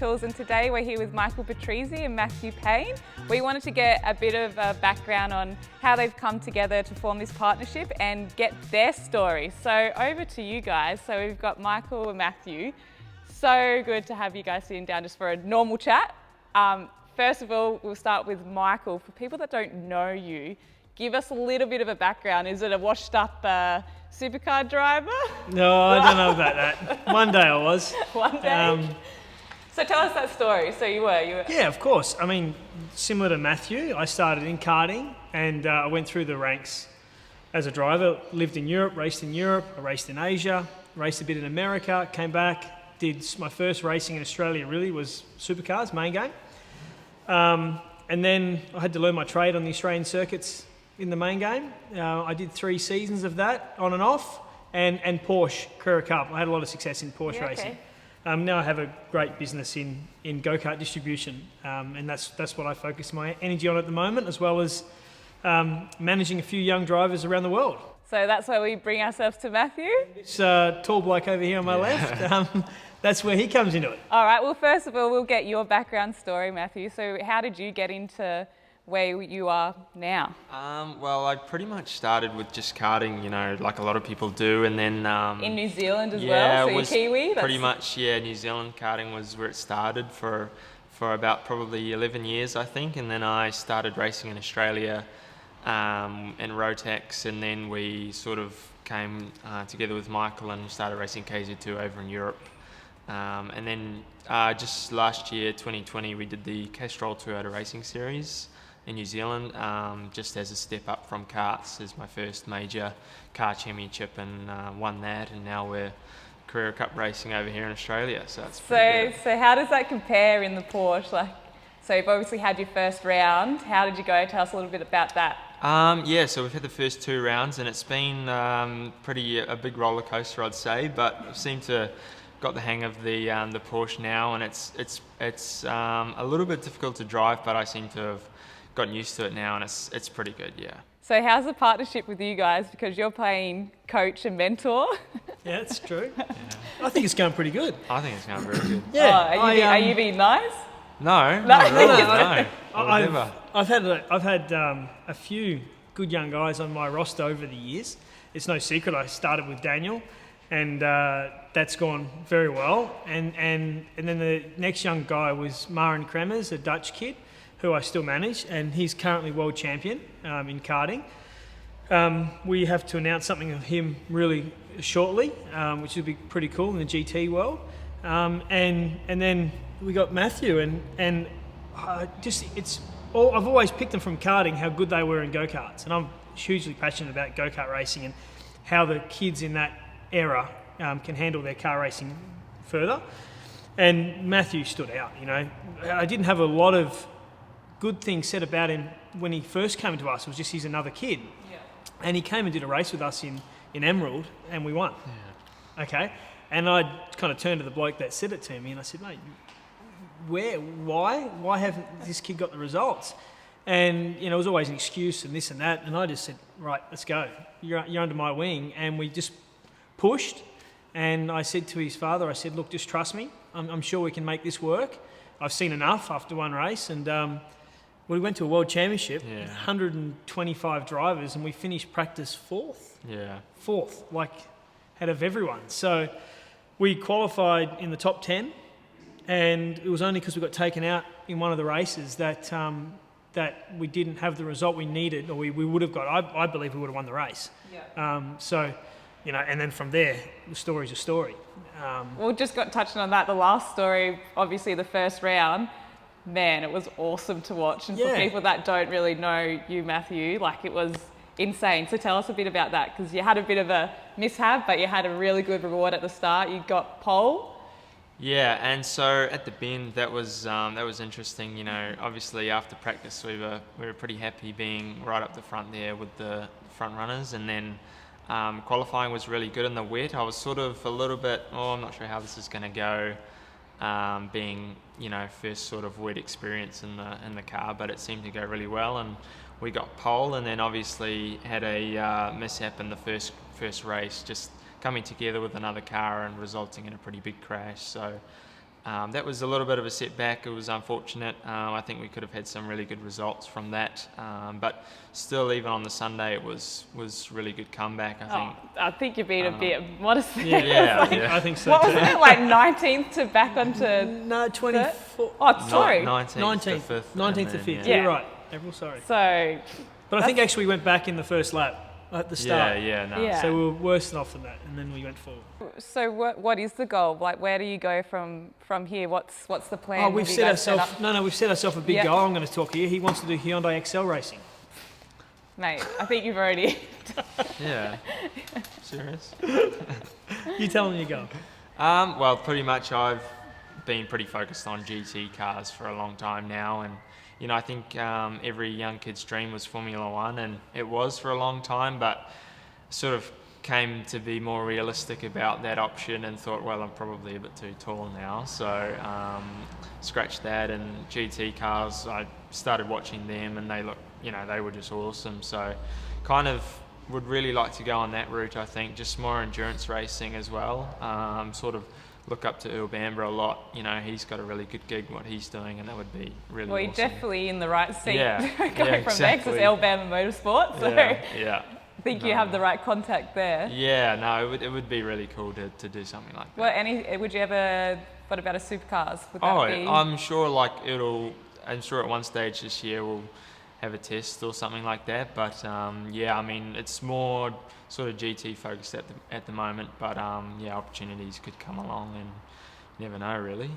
Fundamentals, and today we're here with Michael Patrizi and Matthew Payne. We wanted to get a bit of a background on how they've come together to form this partnership and get their story. So over to you guys. So we've got Michael and Matthew. So good to have you guys sitting down just for a normal chat. First of all, we'll start with Michael. For people that don't know you, give us a little bit of a background. Is it a washed up supercar driver? No, I don't know about that. One day I was. One day? So tell us that story. So you were. Yeah, of course. I mean, similar to Matthew, I started in karting and I went through the ranks as a driver. Lived in Europe, raced in Europe, I raced in Asia, raced a bit in America, came back, did my first racing in Australia really was supercars, main game. And then I had to learn my trade on the Australian circuits in the main game. I did 3 seasons of that on and off, and Porsche Carrera Cup. I had a lot of success in Porsche racing. Now I have a great business in go-kart distribution, and that's what I focus my energy on at the moment, as well as managing a few young drivers around the world. So that's where we bring ourselves to Matthew? This tall bloke over here on my left, that's where he comes into it. All right, well, first of all, we'll get your background story, Matthew. So how did you get into where you are now? Well, I pretty much started with just karting, you know, like a lot of people do, and then... in New Zealand as well, so you're Kiwi? Pretty much, yeah, New Zealand karting was where it started for about probably 11 years, I think, and then I started racing in Australia in Rotax, and then we sort of came together with Michael and started racing KZ2 over in Europe. And then just last year, 2020, we did the Castrol Toyota Racing Series in New Zealand, just as a step up from karts, as my first major car championship, and won that, and now we're Carrera Cup racing over here in Australia, so that's pretty good. So how does that compare in the Porsche? So you've obviously had your first round. How did you go? Tell us a little bit about that. Yeah, so we've had the first 2 rounds, and it's been a big roller coaster, I'd say, but I seem to got the hang of the Porsche now, and it's a little bit difficult to drive, but I seem to have gotten used to it now, and it's pretty good, yeah. So how's the partnership with you guys? Because you're playing coach and mentor. Yeah, that's true. Yeah. I think it's going pretty good. I think it's going very good. Yeah. Oh, are you being nice? No, not really, no. I've had a few good young guys on my roster over the years. It's no secret I started with Daniel, and that's gone very well. And then the next young guy was Maren Kremers, a Dutch kid, who I still manage, and he's currently world champion in karting. We have to announce something of him really shortly, which will be pretty cool in the GT world. And then we got Matthew, and I've always picked them from karting how good they were in go-karts, and I'm hugely passionate about go-kart racing and how the kids in that era can handle their car racing further. And Matthew stood out, you know. I didn't have a lot of good things said about him when he first came to us. It was just he's another kid. Yeah. And he came and did a race with us in Emerald, and we won. Yeah. Okay. And I kind of turned to the bloke that said it to me, and I said, mate, why haven't this kid got the results? And, you know, it was always an excuse and this and that. And I just said, right, let's go. You're under my wing. And we just pushed. And I said to his father, I said, look, just trust me. I'm sure we can make this work. I've seen enough after one race. And we went to a world championship, 125 drivers, and we finished practice 4th. Yeah. 4th, like out of everyone. So we qualified in the top 10. And it was only because we got taken out in one of the races that we didn't have the result we needed, or we would have got. I believe we would have won the race. Yeah. So, you know, and then from there, the story's a story. Well, just got touching on that. The last story, obviously the first round, man, it was awesome to watch. And for people that don't really know you, Matthew, like it was insane. So tell us a bit about that, because you had a bit of a mishap, but you had a really good reward at the start. You got pole. Yeah, and so at the bend, that was interesting. You know, obviously after practice, we were pretty happy being right up the front there with the front runners, and then qualifying was really good in the wet. I was sort of a little bit, I'm not sure how this is going to go, being, you know, first sort of wet experience in the car, but it seemed to go really well, and we got pole, and then obviously had a mishap in the first race, just coming together with another car and resulting in a pretty big crash. So that was a little bit of a setback. It was unfortunate. I think we could have had some really good results from that. But still, even on the Sunday, it was really good comeback, I think. I think you're being a bit modest. Yeah, I think so What too. was it, like 19th to back onto... No, 24. Oh, sorry. 19th to 19th. 5th. 19th to and 5th. then, Yeah. You're right. April, sorry. So, But I think actually we went back in the first lap at the start. No. Yeah. So we were worse off than that, and then we went forward. so what is the goal? Like, where do you go from here? What's the plan? Oh, we've Have you set guys set ourselves. up? We've set ourselves a big Yeah. goal. I'm going to talk here. He wants to do Hyundai XL racing. Mate, I think you've already... Yeah. Serious? You tell him your goal. Well, pretty much I've been pretty focused on GT cars for a long time now, and I think every young kid's dream was Formula One, and it was for a long time, but sort of came to be more realistic about that option and thought, well, I'm probably a bit too tall now, so scratched that. And GT cars, I started watching them, and they were just awesome, so kind of would really like to go on that route. I think just more endurance racing as well. Sort of look up to Earl Bamber a lot. He's got a really good gig what he's doing, and that would be really Well, you're awesome. definitely in the right seat Yeah, going yeah, from there, 'cause it's exactly. Alabama Motorsport, so Yeah. I think you have the right contact there. Yeah, no, it would be really cool to do something like that. Well, would you ever... What about a supercars? Would that Oh, be... I'm sure I'm sure at one stage this year we'll have a test or something like that. But it's more sort of GT focused at the moment. But opportunities could come along, and you never know really.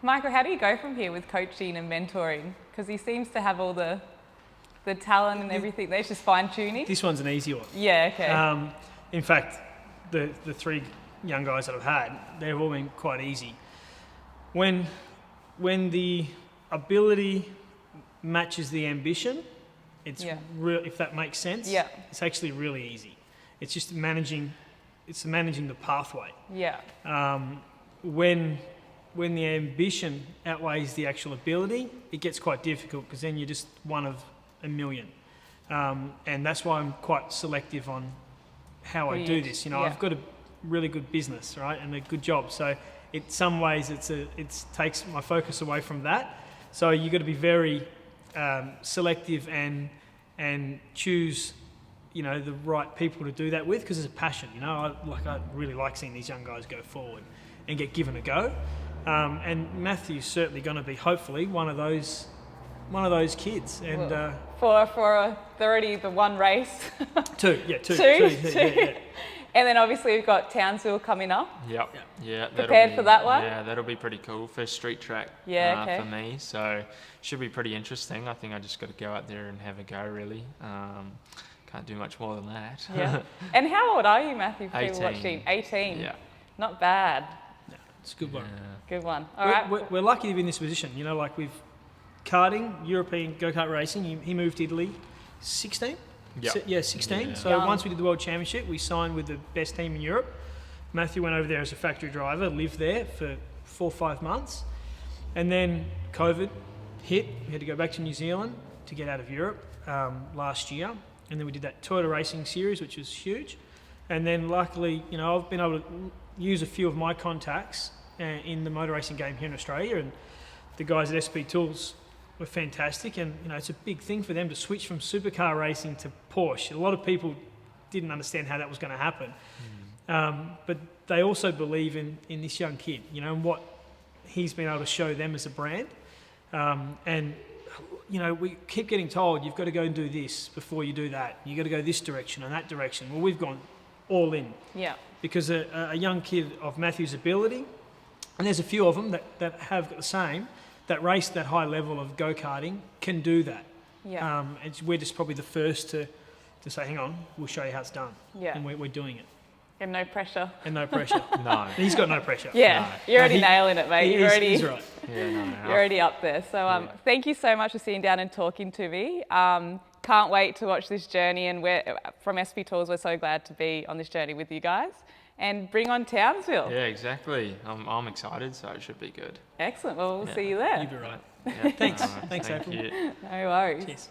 Michael, how do you go from here with coaching and mentoring? Because he seems to have all the talent and everything. There's just fine tuning. This one's an easy one. Yeah. Okay. In fact, the three young guys that I've had, they've all been quite easy. When the ability matches the ambition, it's real. If that makes sense, Yeah. it's actually really easy. It's just managing the pathway. Yeah. When the ambition outweighs the actual ability, it gets quite difficult, because then you're just one of a million. And that's why I'm quite selective on how I do this. I've got a really good business, right, and a good job. So in some ways it takes my focus away from that. So you've got to be very selective and choose the right people to do that with, because it's a passion. I really like seeing these young guys go forward and get given a go. And Matthew's certainly going to be, hopefully, one of those kids. And For already the one race. two. Two. And then obviously we've got Townsville coming up. Yep. Yeah. Prepared for that one? Yeah, that'll be pretty cool. First street track Okay. for me, so should be pretty interesting. I think I just got to go out there and have a go, really. Can't do much more than that. Yeah. And how old are you, Matthew, for people 18. watching? 18. Yeah. Not bad. it's a good one. Good one. All right. We're lucky to be in this position. With karting, European go-kart racing, he moved to Italy 16? Yep. 16. Yeah. So Young. once we did the World Championship, we signed with the best team in Europe. Matthew went over there as a factory driver, lived there for 4 or 5 months. And then COVID hit. We had to go back to New Zealand to get out of Europe last year. And then we did that Toyota Racing Series, which was huge. And then luckily, I've been able to use a few of my contacts in the motor racing game here in Australia. And the guys at SP Tools were fantastic, and it's a big thing for them to switch from supercar racing to Porsche. A lot of people didn't understand how that was going to happen, but they also believe in this young kid, and what he's been able to show them as a brand. And we keep getting told you've got to go and do this before you do that. You've got to go this direction and that direction. Well, we've gone all in. Yeah. Because a young kid of Matthew's ability, and there's a few of them that have got the same, that race that high level of go-karting, can do that. Yeah. We're just probably the first to say, hang on, we'll show you how it's done. Yeah. And we're doing it. And no pressure. And no pressure. No. He's got no pressure. Yeah. No. You're already he- nailing it, mate. He's right. Yeah, no. You're already up there. So thank you so much for sitting down and talking to me. Can't wait to watch this journey, and from SP Tools, we're so glad to be on this journey with you guys. And bring on Townsville. Yeah, exactly. I'm excited, so it should be good. Excellent. Well, we'll Yeah. see you there. You'll be right. Yeah. Thanks. All right. Thanks, Thank April. you. No worries. Cheers.